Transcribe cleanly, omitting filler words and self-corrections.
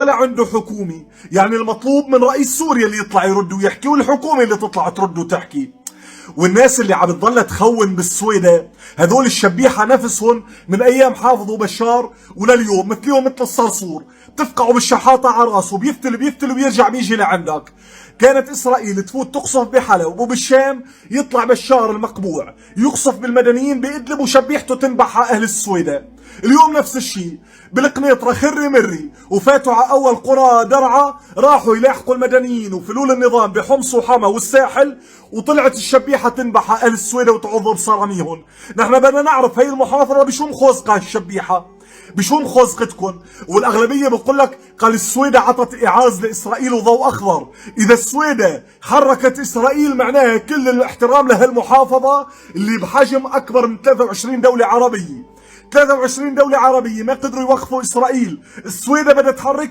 ولا عنده حكومة. يعني المطلوب من رئيس سوريا اللي يطلع يرد ويحكي، والحكومة اللي تطلع ترد وتحكي. والناس اللي عم تضل تخون بالسويدة هذول الشبيحة نفسهم من ايام حافظوا بشار ولليوم مثلهم مثل الصرصور، بتفقعوا بالشحاطة على راسه، بيفتل ويرجع بيجي لعندك. كانت اسرائيل تفوت تقصف بحلب وبالشام، يطلع بشار المقبوع يقصف بالمدنيين بإدلب وشبيحته تنبح على اهل السويدة. اليوم نفس الشيء بالقنيطرة خري مري، وفاتوا على اول قرى درعا، راحوا يلاحقوا المدنيين وفلول النظام بحمص وحما والساحل، وطلعت الشبيحة تنبح على اهل السويدة وتعض بصراميهم. نحن بدنا نعرف هي المحافظة بشو مخوزقة الشبيحة، بشو مخوزقتكم؟ والاغلبيه بقول لك قال السويدة عطت اعاز لاسرائيل وضوء اخضر. اذا السويدة حركت اسرائيل معناها كل الاحترام لهالمحافظه اللي بحجم اكبر من 23 دوله عربيه. 23 دوله عربيه ما قدروا يوقفوا اسرائيل، السويدة بدها تحركها.